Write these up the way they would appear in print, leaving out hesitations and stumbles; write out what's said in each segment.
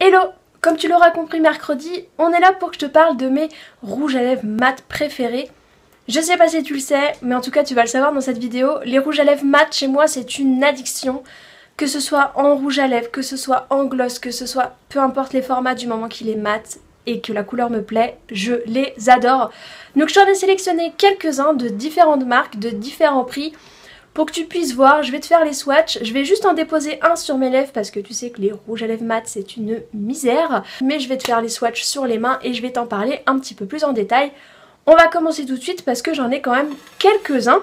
Hello! Comme tu l'auras compris mercredi, on est là pour que je te parle de mes rouges à lèvres mat préférés. Je sais pas si tu le sais, mais en tout cas tu vas le savoir dans cette vidéo, les rouges à lèvres mat chez moi c'est une addiction. Que ce soit en rouge à lèvres, que ce soit en gloss, que ce soit peu importe les formats du moment qu'il est mat et que la couleur me plaît, je les adore. Donc je t'en ai sélectionné quelques-uns de différentes marques, de différents prix. Pour que tu puisses voir, je vais te faire les swatchs. Je vais juste en déposer un sur mes lèvres parce que tu sais que les rouges à lèvres mat c'est une misère. Mais je vais te faire les swatchs sur les mains et je vais t'en parler un petit peu plus en détail. On va commencer tout de suite parce que j'en ai quand même quelques-uns.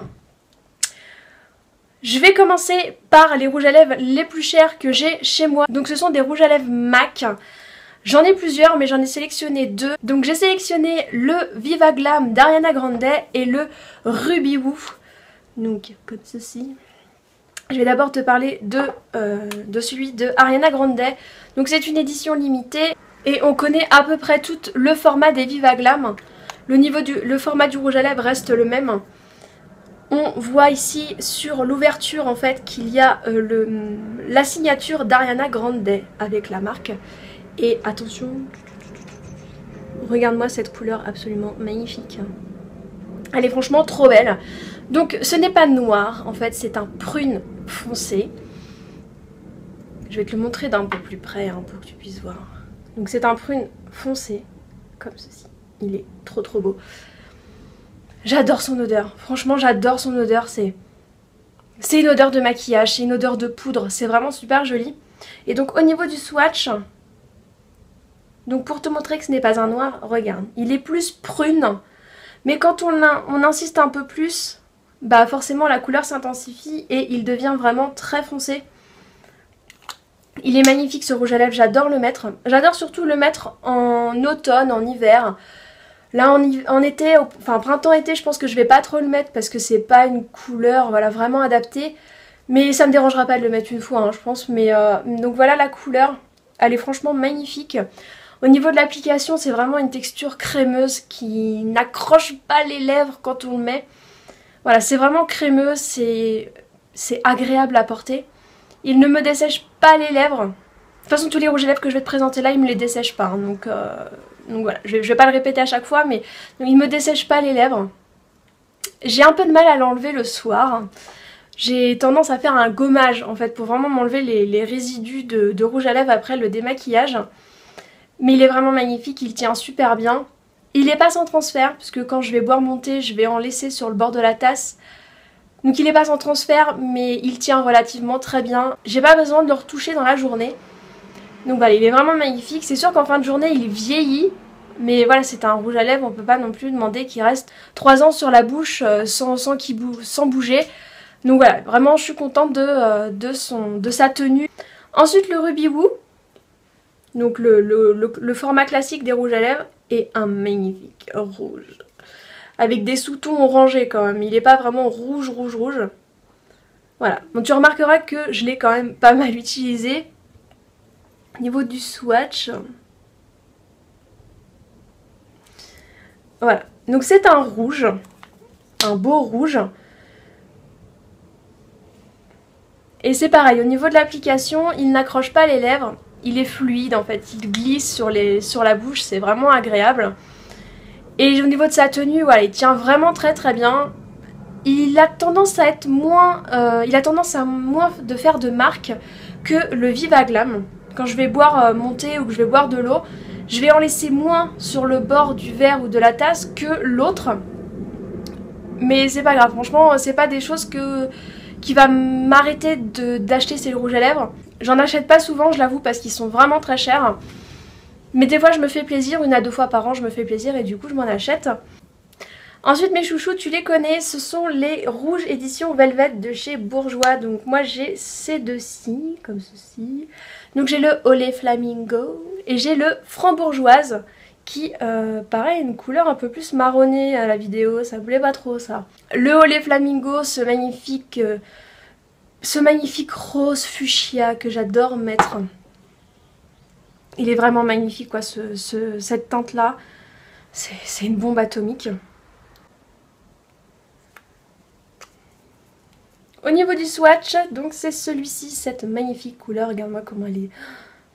Je vais commencer par les rouges à lèvres les plus chers que j'ai chez moi. Donc ce sont des rouges à lèvres MAC. J'en ai plusieurs mais j'en ai sélectionné deux. Donc j'ai sélectionné le Viva Glam d'Ariana Grande et le Ruby Woo. Donc comme ceci. Je vais d'abord te parler de celui de Ariana Grande. Donc c'est une édition limitée et on connaît à peu près tout le format des Viva Glam. Le format du rouge à lèvres reste le même. On voit ici sur l'ouverture en fait qu'il y a la signature d'Ariana Grande avec la marque. Et attention, regarde-moi cette couleur absolument magnifique. Elle est franchement trop belle. Donc ce n'est pas noir, en fait c'est un prune foncé. Je vais te le montrer d'un peu plus près hein, pour que tu puisses voir. Donc c'est un prune foncé, comme ceci. Il est trop trop beau. J'adore son odeur, franchement j'adore son odeur. C'est une odeur de maquillage, c'est une odeur de poudre, c'est vraiment super joli. Et donc au niveau du swatch, donc pour te montrer que ce n'est pas un noir, regarde, il est plus prune. Mais quand on insiste un peu plus, bah forcément la couleur s'intensifie et il devient vraiment très foncé. Il est magnifique ce rouge à lèvres, j'adore le mettre. J'adore surtout le mettre en automne, en hiver. Là en été, enfin printemps-été, je pense que je vais pas trop le mettre parce que c'est pas une couleur voilà, vraiment adaptée. Mais ça me dérangera pas de le mettre une fois, hein, je pense. Mais donc voilà la couleur, elle est franchement magnifique. Au niveau de l'application, c'est vraiment une texture crémeuse qui n'accroche pas les lèvres quand on le met. Voilà, c'est vraiment crémeux, c'est agréable à porter. Il ne me dessèche pas les lèvres. De toute façon, tous les rouges à lèvres que je vais te présenter là, ils me les dessèchent pas. Hein, donc voilà, je vais pas le répéter à chaque fois, mais donc, il me dessèche pas les lèvres. J'ai un peu de mal à l'enlever le soir. J'ai tendance à faire un gommage en fait pour vraiment m'enlever les résidus de rouge à lèvres après le démaquillage. Mais il est vraiment magnifique, il tient super bien. Il n'est pas sans transfert, puisque quand je vais boire mon thé, je vais en laisser sur le bord de la tasse. Donc il n'est pas sans transfert, mais il tient relativement très bien. J'ai pas besoin de le retoucher dans la journée. Donc voilà, il est vraiment magnifique. C'est sûr qu'en fin de journée, il vieillit. Mais voilà, c'est un rouge à lèvres, on peut pas non plus demander qu'il reste 3 ans sur la bouche sans bouger. Donc voilà, vraiment je suis contente de sa tenue. Ensuite le Ruby Woo. Donc le format classique des rouges à lèvres est un magnifique rouge. Avec des sous-tons orangés quand même. Il n'est pas vraiment rouge. Voilà. Donc tu remarqueras que je l'ai quand même pas mal utilisé. Au niveau du swatch. Voilà. Donc c'est un rouge. Un beau rouge. Et c'est pareil. Au niveau de l'application, il n'accroche pas les lèvres. Il est fluide en fait, il glisse sur la bouche, c'est vraiment agréable. Et au niveau de sa tenue, voilà, il tient vraiment très très bien. Il a tendance à être moins, moins de faire de marque que le Viva Glam. Quand je vais boire mon thé ou que je vais boire de l'eau, je vais en laisser moins sur le bord du verre ou de la tasse que l'autre. Mais c'est pas grave, franchement, c'est pas des choses qui va m'arrêter d'acheter ces rouges à lèvres. J'en achète pas souvent, je l'avoue, parce qu'ils sont vraiment très chers. Mais des fois je me fais plaisir, 1 à 2 fois par an je me fais plaisir et du coup je m'en achète. Ensuite mes chouchous, tu les connais, ce sont les rouges édition Velvet de chez Bourjois. Donc moi j'ai ces deux-ci, comme ceci. Donc j'ai le Olé Flamingo et j'ai le Frambourgeoise qui, pareil, une couleur un peu plus marronnée à la vidéo, ça me plaît pas trop ça. Le Olé Flamingo, ce magnifique rose fuchsia que j'adore mettre. Il est vraiment magnifique quoi, cette teinte là. C'est une bombe atomique. Au niveau du swatch, donc c'est celui-ci, cette magnifique couleur. Regarde-moi comment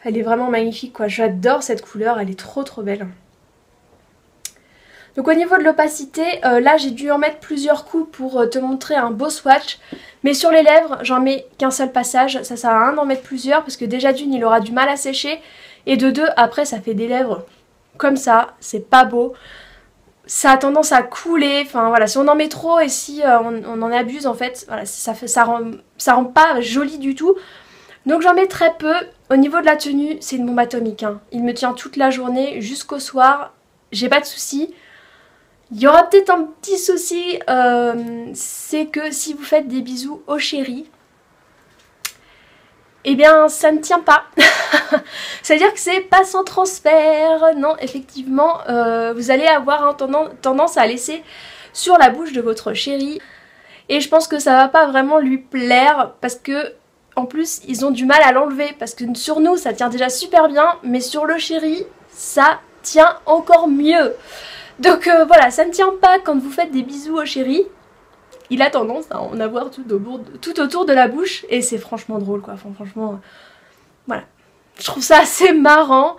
Elle est vraiment magnifique quoi, j'adore cette couleur, elle est trop belle. Donc au niveau de l'opacité, là j'ai dû en mettre plusieurs coups pour te montrer un beau swatch. Mais sur les lèvres, j'en mets qu'un seul passage, ça sert à rien d'en mettre plusieurs parce que déjà d'une il aura du mal à sécher. Et de deux, après ça fait des lèvres comme ça, c'est pas beau. Ça a tendance à couler, enfin voilà, si on en met trop et si on en abuse en fait, voilà, ça rend pas joli du tout. Donc j'en mets très peu. Au niveau de la tenue, c'est une bombe atomique, hein. Il me tient toute la journée jusqu'au soir, j'ai pas de soucis. Il y aura peut-être un petit souci, c'est que si vous faites des bisous au chéri, eh bien ça ne tient pas. C'est-à-dire que c'est pas sans transfert. Non, effectivement, vous allez avoir tendance à laisser sur la bouche de votre chéri. Et je pense que ça va pas vraiment lui plaire parce que en plus ils ont du mal à l'enlever. Parce que sur nous ça tient déjà super bien, mais sur le chéri ça tient encore mieux. Donc voilà, ça ne tient pas quand vous faites des bisous au chéri. Il a tendance à en avoir tout autour de la bouche. Et c'est franchement drôle quoi. Enfin, franchement, voilà. Je trouve ça assez marrant.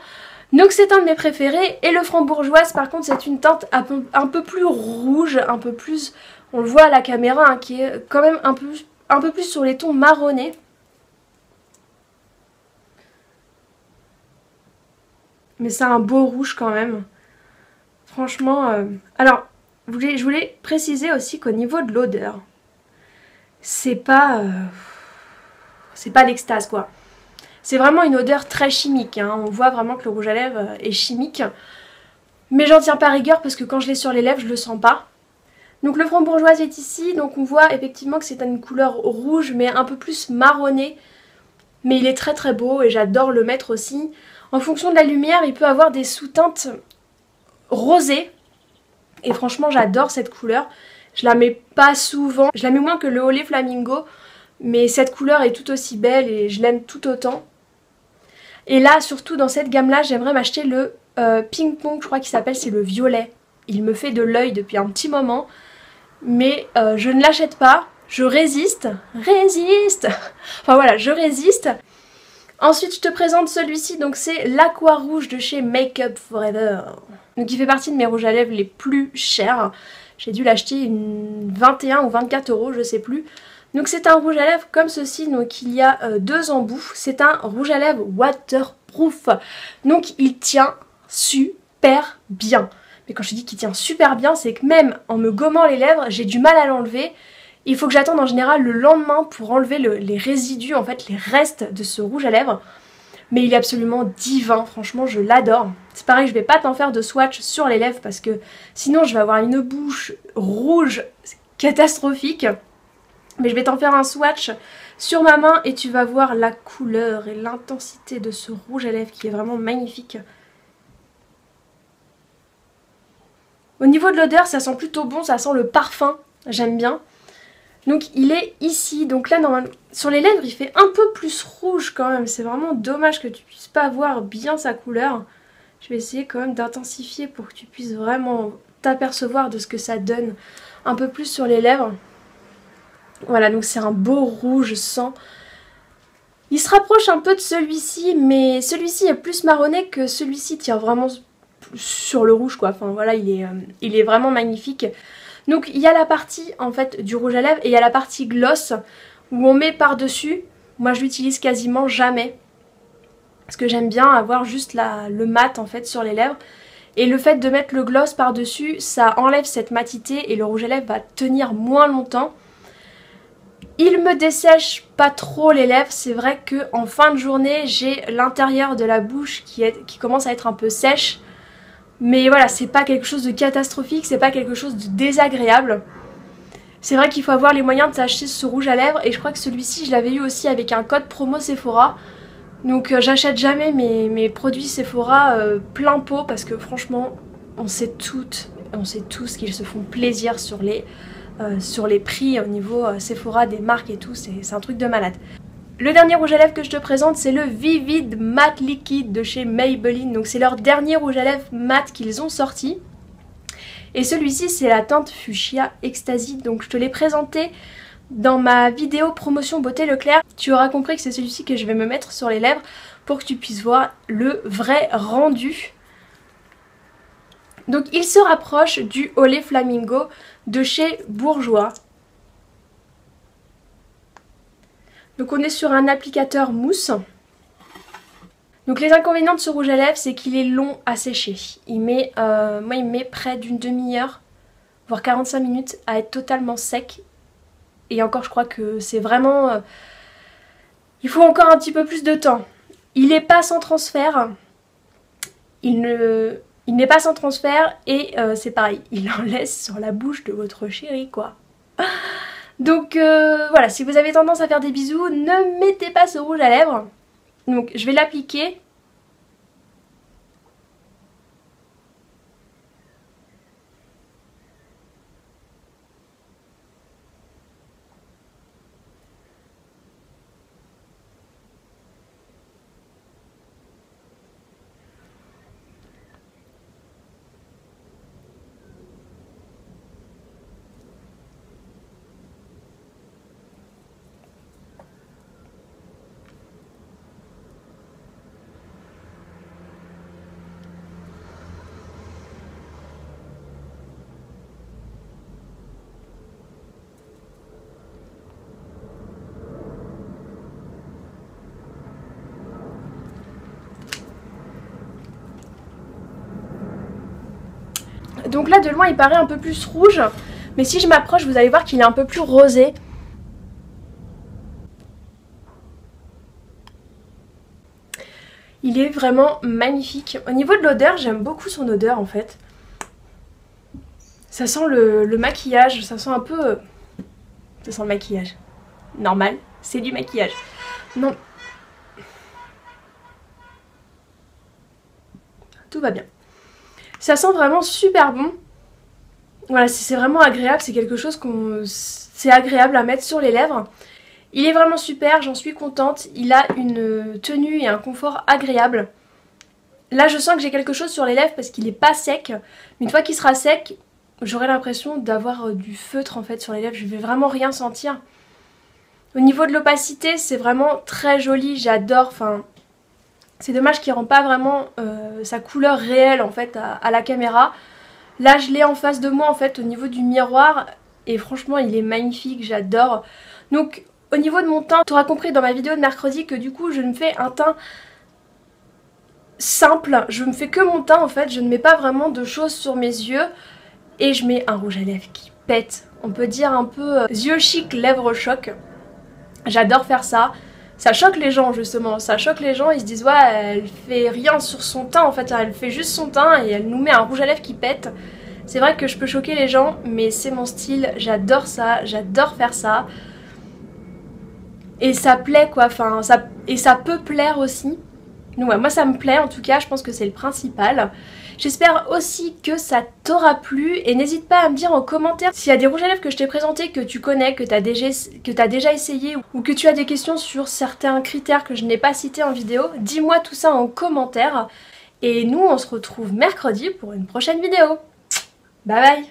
Donc c'est un de mes préférés. Et le frambourgeoise par contre c'est une teinte un peu plus rouge. Un peu plus, on le voit à la caméra, hein, qui est quand même un peu plus sur les tons marronnés. Mais c'est un beau rouge quand même. Franchement, alors, je voulais préciser aussi qu'au niveau de l'odeur, c'est pas l'extase quoi. C'est vraiment une odeur très chimique, hein. On voit vraiment que le rouge à lèvres est chimique. Mais j'en tiens pas rigueur parce que quand je l'ai sur les lèvres, je le sens pas. Donc le frambourgeoise est ici, donc on voit effectivement que c'est une couleur rouge mais un peu plus marronnée. Mais il est très beau et j'adore le mettre aussi. En fonction de la lumière, il peut avoir des sous-teintes rosé et franchement j'adore cette couleur. Je la mets pas souvent, je la mets moins que le Olé Flamingo, mais cette couleur est tout aussi belle et je l'aime tout autant. Et là surtout dans cette gamme là j'aimerais m'acheter le Ping Pong, je crois qu'il s'appelle, c'est le violet. Il me fait de l'œil depuis un petit moment mais je ne l'achète pas, je résiste, enfin voilà, je résiste. Ensuite je te présente celui-ci, donc c'est l'Aqua Rouge de chez Make Up Forever. Donc il fait partie de mes rouges à lèvres les plus chers. J'ai dû l'acheter une 21 ou 24 €, je sais plus. Donc c'est un rouge à lèvres comme ceci, donc il y a deux embouts. C'est un rouge à lèvres waterproof. Donc il tient super bien. Mais quand je dis qu'il tient super bien, c'est que même en me gommant les lèvres, j'ai du mal à l'enlever. Il faut que j'attende en général le lendemain pour enlever les résidus, en fait les restes de ce rouge à lèvres. Mais il est absolument divin, franchement je l'adore. C'est pareil, je vais pas t'en faire de swatch sur les lèvres parce que sinon je vais avoir une bouche rouge catastrophique. Mais je vais t'en faire un swatch sur ma main et tu vas voir la couleur et l'intensité de ce rouge à lèvres qui est vraiment magnifique. Au niveau de l'odeur, ça sent plutôt bon, ça sent le parfum, j'aime bien. Donc il est ici, donc là normalement sur les lèvres il fait un peu plus rouge quand même, c'est vraiment dommage que tu puisses pas voir bien sa couleur. Je vais essayer quand même d'intensifier pour que tu puisses vraiment t'apercevoir de ce que ça donne un peu plus sur les lèvres. Voilà, donc c'est un beau rouge sang. Il se rapproche un peu de celui-ci, mais celui-ci est plus marronné que celui-ci tient vraiment sur le rouge quoi. Enfin voilà, il est vraiment magnifique. Donc il y a la partie en fait du rouge à lèvres et il y a la partie gloss où on met par-dessus. Moi je l'utilise quasiment jamais parce que j'aime bien avoir juste le mat en fait sur les lèvres. Et le fait de mettre le gloss par-dessus, ça enlève cette matité et le rouge à lèvres va tenir moins longtemps. Il me dessèche pas trop les lèvres, c'est vrai qu'en fin de journée j'ai l'intérieur de la bouche qui commence à être un peu sèche. Mais voilà, c'est pas quelque chose de catastrophique, c'est pas quelque chose de désagréable. C'est vrai qu'il faut avoir les moyens de s'acheter ce rouge à lèvres et je crois que celui-ci je l'avais eu aussi avec un code promo Sephora. Donc j'achète jamais mes produits Sephora plein pot parce que franchement on sait tous qu'ils se font plaisir sur les prix au niveau Sephora des marques et tout, c'est un truc de malade. Le dernier rouge à lèvres que je te présente c'est le Vivid Matte Liquide de chez Maybelline. Donc c'est leur dernier rouge à lèvres mat qu'ils ont sorti. Et celui-ci c'est la teinte Fuchsia Ecstasy. Donc je te l'ai présenté dans ma vidéo promotion beauté Leclerc. Tu auras compris que c'est celui-ci que je vais me mettre sur les lèvres pour que tu puisses voir le vrai rendu. Donc il se rapproche du Olé Flamingo de chez Bourjois. Donc on est sur un applicateur mousse. Donc les inconvénients de ce rouge à lèvres, c'est qu'il est long à sécher. Moi il met près d'une demi-heure, voire 45 minutes à être totalement sec. Et encore je crois que c'est vraiment... il faut encore un petit peu plus de temps. Il n'est pas sans transfert. Il n'est pas sans transfert et c'est pareil, il en laisse sur la bouche de votre chéri quoi. Donc voilà, si vous avez tendance à faire des bisous, ne mettez pas ce rouge à lèvres. Donc je vais l'appliquer. Donc là de loin il paraît un peu plus rouge, mais si je m'approche vous allez voir qu'il est un peu plus rosé. Il est vraiment magnifique. Au niveau de l'odeur, j'aime beaucoup son odeur en fait. Ça sent le maquillage, ça sent un peu... Ça sent le maquillage. Normal, c'est du maquillage. Non. Tout va bien. Ça sent vraiment super bon. Voilà, c'est vraiment agréable, c'est quelque chose c'est agréable à mettre sur les lèvres. Il est vraiment super, j'en suis contente. Il a une tenue et un confort agréable. Là, je sens que j'ai quelque chose sur les lèvres parce qu'il n'est pas sec. Une fois qu'il sera sec, j'aurai l'impression d'avoir du feutre en fait sur les lèvres. Je vais vraiment rien sentir. Au niveau de l'opacité, c'est vraiment très joli. J'adore. Enfin, c'est dommage qu'il ne rend pas vraiment sa couleur réelle en fait à la caméra. Là, je l'ai en face de moi en fait au niveau du miroir. Et franchement, il est magnifique. J'adore. Donc... au niveau de mon teint, tu auras compris dans ma vidéo de mercredi que du coup je me fais un teint simple. Je me fais que mon teint en fait, je ne mets pas vraiment de choses sur mes yeux. Et je mets un rouge à lèvres qui pète. On peut dire un peu yeux chic, lèvres choc. J'adore faire ça. Ça choque les gens justement, ça choque les gens, ils se disent ouais elle fait rien sur son teint en fait, elle fait juste son teint et elle nous met un rouge à lèvres qui pète. C'est vrai que je peux choquer les gens mais c'est mon style, j'adore ça, j'adore faire ça. Et ça plaît quoi, enfin, et ça peut plaire aussi. Donc ouais, moi ça me plaît en tout cas, je pense que c'est le principal. J'espère aussi que ça t'aura plu et n'hésite pas à me dire en commentaire s'il y a des rouges à lèvres que je t'ai présentés, que tu connais, que t'as déjà essayé ou que tu as des questions sur certains critères que je n'ai pas cités en vidéo. Dis-moi tout ça en commentaire et nous on se retrouve mercredi pour une prochaine vidéo. Bye bye.